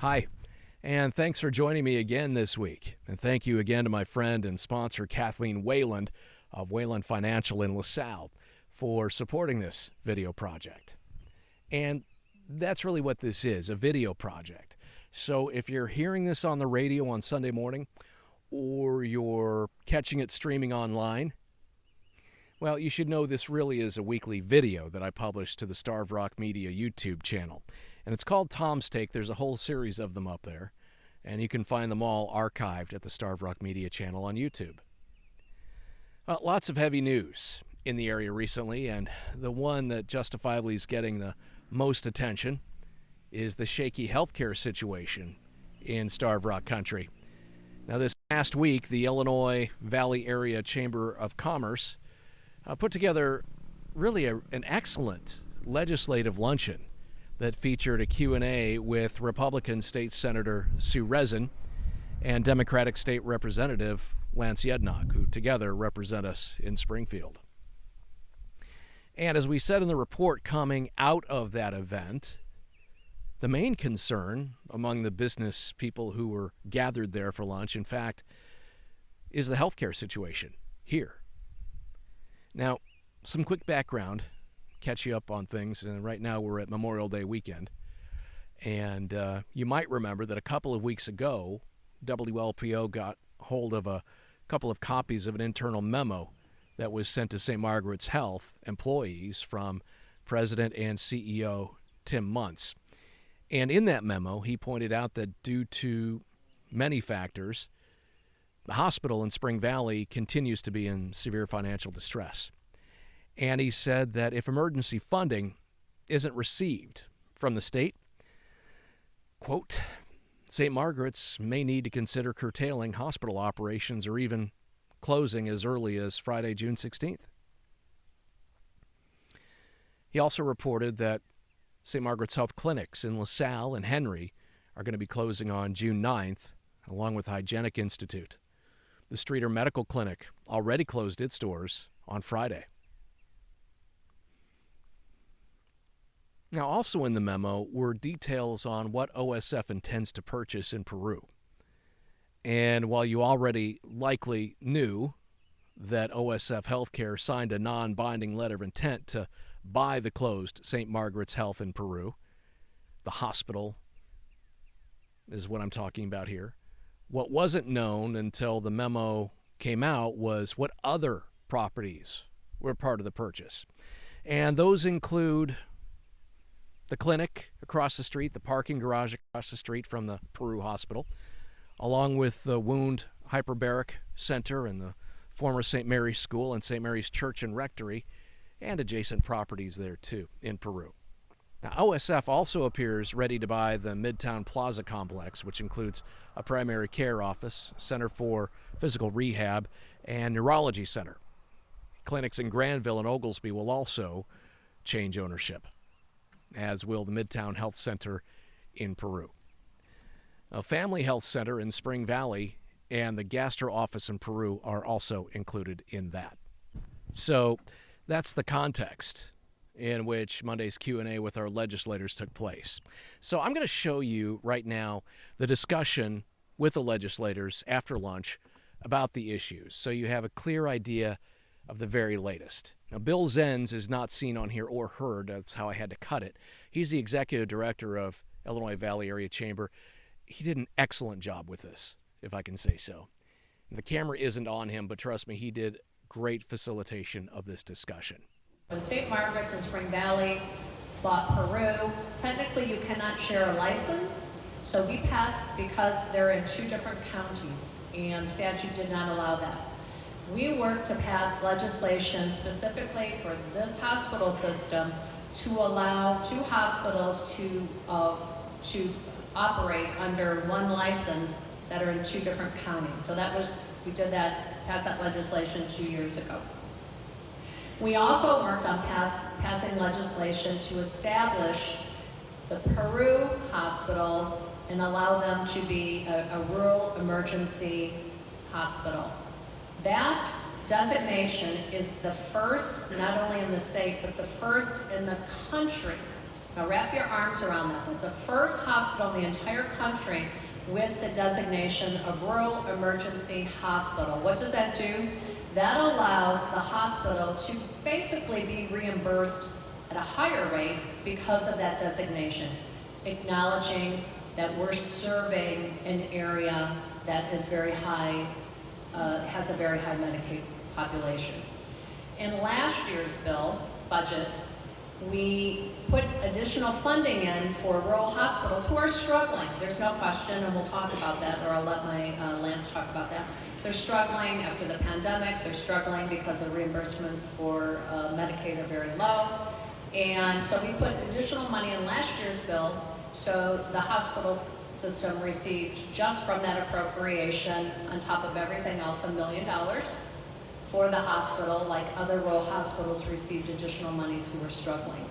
Hi, and thanks for joining me again this week. And thank you again to my friend and sponsor, Kathleen Wayland of Wayland Financial in LaSalle, for supporting this video project. And that's really what this is, a video project. So if you're hearing this on the radio on Sunday morning, or you're catching it streaming online, well, you should know this really is a weekly video that I publish to the Starved Rock Media YouTube channel. And it's called Tom's Take. There's a whole series of them up there. And you can find them all archived at the Starved Rock Media channel on YouTube. Lots of heavy news in the area recently, and the one that justifiably is getting the most attention is the shaky healthcare situation in Starved Rock country. Now, this past week, the Illinois Valley Area Chamber of Commerce put together really an excellent legislative luncheon that featured a Q&A with Republican State Senator Sue Rezin and Democratic State Representative Lance Yednock, who together represent us in Springfield. And as we said in the report coming out of that event, the main concern among the business people who were gathered there for lunch, in fact, is the healthcare situation here. Now, some quick background, catch you up on things. And right now we're at Memorial Day weekend. And you might remember that a couple of weeks ago, WLPO got hold of a couple of copies of an internal memo that was sent to St. Margaret's Health employees from President and CEO Tim Muntz. And in that memo, he pointed out that due to many factors, the hospital in Spring Valley continues to be in severe financial distress. And he said that if emergency funding isn't received from the state, quote, St. Margaret's may need to consider curtailing hospital operations or even closing as early as Friday, June 16th. He also reported that St. Margaret's Health clinics in LaSalle and Henry are going to be closing on June 9th, along with Hygienic Institute. The Streeter Medical Clinic already closed its doors on Friday. Now, also in the memo were details on what OSF intends to purchase in Peru. And while you already likely knew that OSF Healthcare signed a non-binding letter of intent to buy the closed St. Margaret's Health in Peru, the hospital is what I'm talking about here, what wasn't known until the memo came out was what other properties were part of the purchase. And those include the clinic across the street, the parking garage across the street from the Peru hospital, along with the Wound Hyperbaric Center and the former St. Mary's School and St. Mary's Church and Rectory, and adjacent properties there too in Peru. Now, OSF also appears ready to buy the Midtown Plaza complex, which includes a primary care office, center for physical rehab, and neurology center. Clinics in Granville and Oglesby will also change ownership, as will the Midtown Health Center in Peru. A Family Health Center in Spring Valley and the Gastro Office in Peru are also included in that. So that's the context in which Monday's Q&A with our legislators took place. So I'm going to show you right now the discussion with the legislators after lunch about the issues, so you have a clear idea of the very latest. Now, Bill Zenz is not seen on here or heard. That's how I had to cut it. He's the executive director of Illinois Valley Area Chamber. He did an excellent job with this, if I can say so. And the camera isn't on him, but trust me, he did great facilitation of this discussion. When St. Margaret's in Spring Valley bought Peru, technically you cannot share a license. So we passed, because they're in two different counties, and statute did not allow that. We worked to pass legislation specifically for this hospital system to allow two hospitals to operate under one license that are in two different counties. So we did that, passed that legislation 2 years ago. We also worked on passing legislation to establish the Peru hospital and allow them to be a rural emergency hospital. That designation is the first, not only in the state, but the first in the country Now wrap your arms around that. It's the first hospital in the entire country with the designation of Rural Emergency Hospital. What does that do? That allows the hospital to basically be reimbursed at a higher rate because of that designation, acknowledging that we're serving an area that is very high, has a very high Medicaid population. In last year's budget, we put additional funding in for rural hospitals who are struggling. There's no question, and we'll talk about that, or I'll let my Lance talk about that. They're struggling after the pandemic. They're struggling because the reimbursements for Medicaid are very low. And so we put additional money in last year's bill, so the hospital system received, just from that appropriation, on top of everything else, $1 million for the hospital, like other rural hospitals received additional monies who were struggling.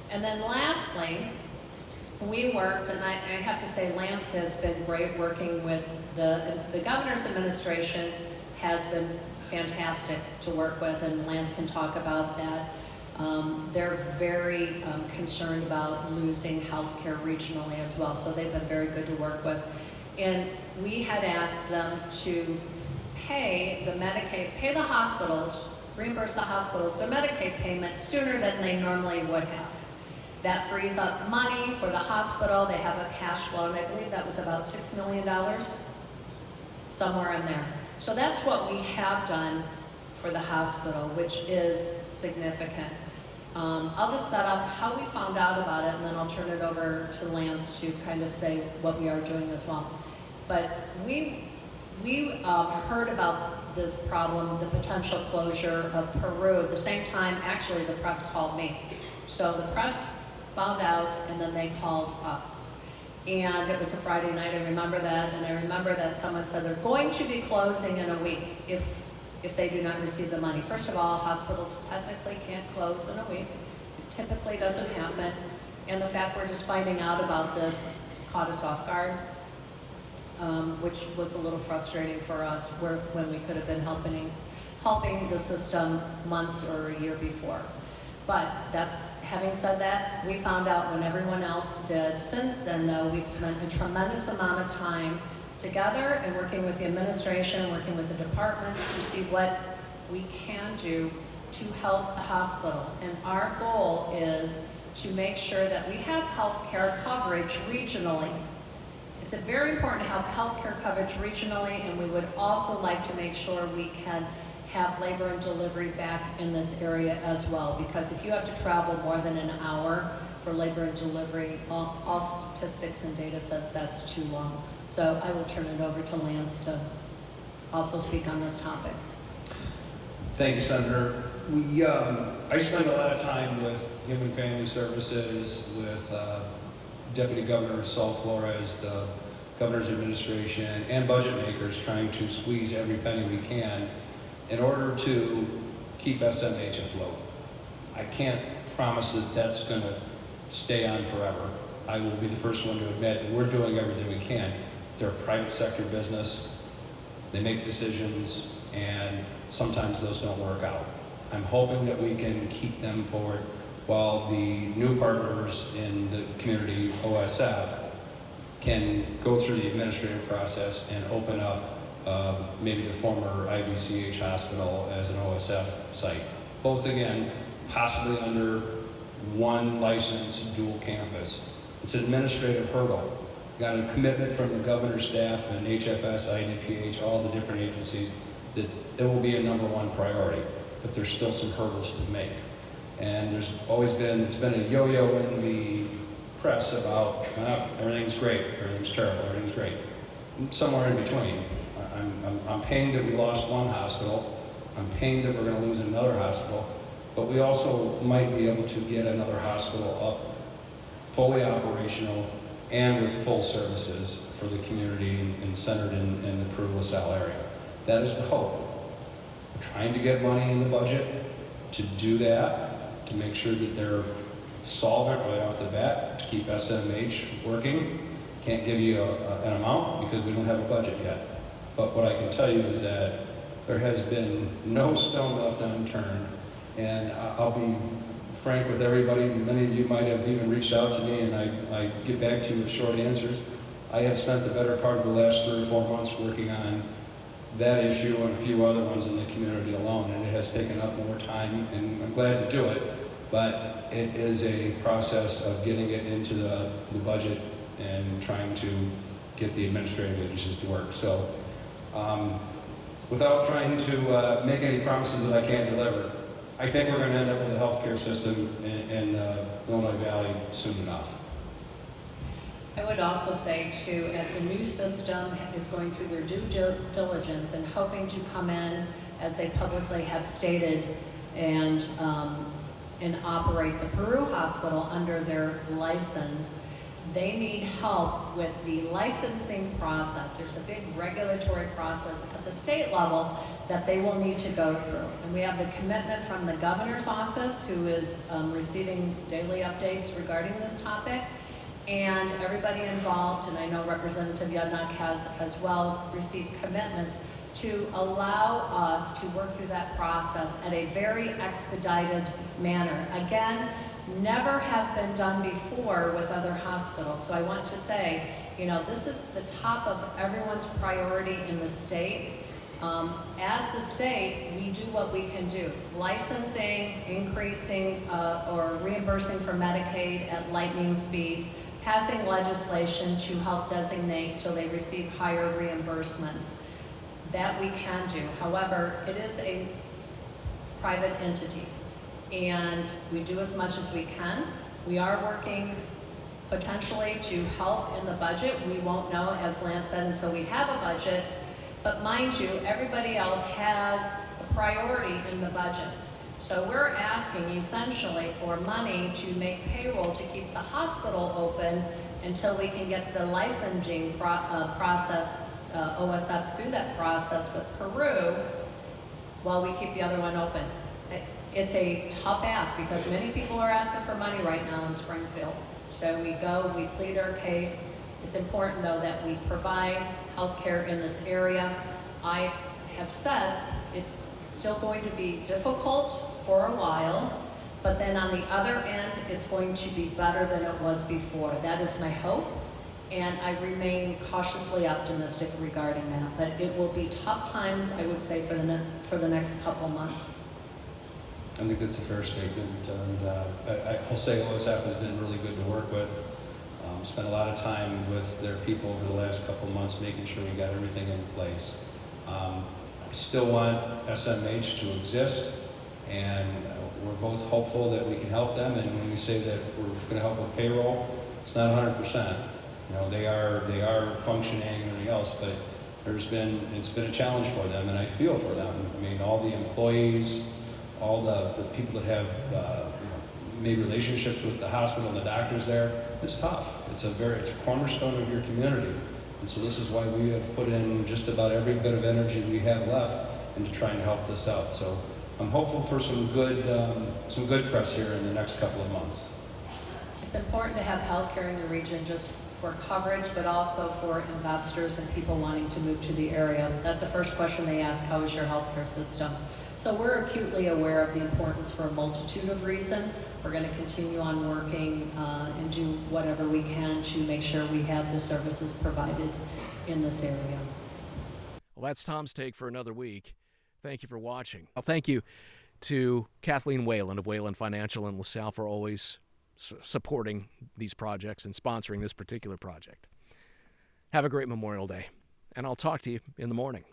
And then lastly, we worked, and I have to say Lance has been great working with the governor's administration, has been fantastic to work with, and Lance can talk about that. They're very concerned about losing healthcare regionally as well, so they've been very good to work with. And we had asked them to pay the hospitals, reimburse the hospitals their Medicaid payments sooner than they normally would have. That frees up money for the hospital. They have a cash flow, and I believe that was about $6 million, somewhere in there. So that's what we have done for the hospital, which is significant. I'll just set up how we found out about it, and then I'll turn it over to Lance to kind of say what we are doing as well. But we heard about this problem, the potential closure of Peru, at the same time, actually, the press called me. So the press found out, and then they called us. And it was a Friday night, I remember that, and I remember that someone said they're going to be closing in a week if they do not receive the money. First of all, hospitals technically can't close in a week. It typically doesn't happen. And the fact we're just finding out about this caught us off guard, which was a little frustrating for us, when we could have been helping the system months or a year before. But having said that, we found out when everyone else did. Since then, though, we've spent a tremendous amount of time together and working with the administration, working with the departments to see what we can do to help the hospital. And our goal is to make sure that we have health care coverage regionally. It's very important to have health care coverage regionally, and we would also like to make sure we can have labor and delivery back in this area as well, because if you have to travel more than an hour for labor and delivery, all statistics and data says that's too long. So I will turn it over to Lance to also speak on this topic. Thank you, Senator. I spend a lot of time with Human Family Services, with Deputy Governor Saul Flores, the Governor's administration, and budget makers trying to squeeze every penny we can in order to keep SMH afloat. I can't promise that that's going to stay on forever. I will be the first one to admit that we're doing everything we can. They're a private sector business. They make decisions, and sometimes those don't work out. I'm hoping that we can keep them forward while the new partners in the community, OSF, can go through the administrative process and open up maybe the former IBCH hospital as an OSF site. Both, again, possibly under one license, dual campus. It's an administrative hurdle. Got a commitment from the governor's staff and HFS, IDPH, all the different agencies that it will be a #1 priority, but there's still some hurdles to make. And it's been a yo-yo in the press about everything's great, everything's terrible, everything's great. Somewhere in between. I'm pained that we lost one hospital. I'm pained that we're going to lose another hospital, but we also might be able to get another hospital up, fully operational, and with full services for the community and centered in the Peru-LaSalle area. That is the hope. We're trying to get money in the budget to do that, to make sure that they're solvent right off the bat, to keep SMH working. Can't give you an amount because we don't have a budget yet. But what I can tell you is that there has been no stone left unturned, and I'll be frank with everybody. Many of you might have even reached out to me, and I get back to you with short answers. I have spent the better part of the last 3 or 4 months working on that issue and a few other ones in the community alone, and it has taken up more time, and I'm glad to do it, but it is a process of getting it into the budget and trying to get the administrative agencies to work. So without trying to make any promises that I can't deliver, I think we're going to end up with a healthcare system in the Illinois Valley soon enough. I would also say too, as the new system is going through their due diligence and hoping to come in, as they publicly have stated, and operate the Peru Hospital under their license, they need help with the licensing process. There's a big regulatory process at the state level that they will need to go through. And we have the commitment from the governor's office, who is receiving daily updates regarding this topic, and everybody involved, and I know Representative Yudnak has as well received commitments to allow us to work through that process at a very expedited manner. Again, never have been done before with other hospitals. So I want to say, you know, this is the top of everyone's priority in the state. As the state, we do what we can do. Licensing, increasing or reimbursing for Medicaid at lightning speed, passing legislation to help designate so they receive higher reimbursements. That we can do. However, it is a private entity, and we do as much as we can. We are working potentially to help in the budget. We won't know, as Lance said, until we have a budget. But mind you, everybody else has a priority in the budget. So we're asking essentially for money to make payroll to keep the hospital open until we can get the licensing process, OSF through that process with Peru, while we keep the other one open. It's a tough ask because many people are asking for money right now in Springfield. So we go, we plead our case. It's important though that we provide health care in this area. I have said it's still going to be difficult for a while, but then on the other end, it's going to be better than it was before. That is my hope, and I remain cautiously optimistic regarding that. But it will be tough times, I would say, for the next couple months. I think that's a fair statement, and I'll say OSF has been really good to work with. Spent a lot of time with their people over the last couple months, making sure we got everything in place. I still want SMH to exist, and we're both hopeful that we can help them. And when we say that we're going to help with payroll, it's not 100%. You know, they are functioning and everything else, but it's been a challenge for them, and I feel for them. I mean, all the employees, all the people that have made relationships with the hospital and the doctors there, it's tough. It's a cornerstone of your community. And so this is why we have put in just about every bit of energy we have left into trying to help this out. So I'm hopeful for some good press here in the next couple of months. It's important to have healthcare in the region just for coverage, but also for investors and people wanting to move to the area. That's the first question they ask, how is your healthcare system? So we're acutely aware of the importance for a multitude of reasons. We're going to continue on working and do whatever we can to make sure we have the services provided in this area. Well, that's Tom's take for another week. Thank you for watching. Well, thank you to Kathleen Wayland of Wayland Financial in LaSalle for always supporting these projects and sponsoring this particular project. Have a great Memorial Day, and I'll talk to you in the morning.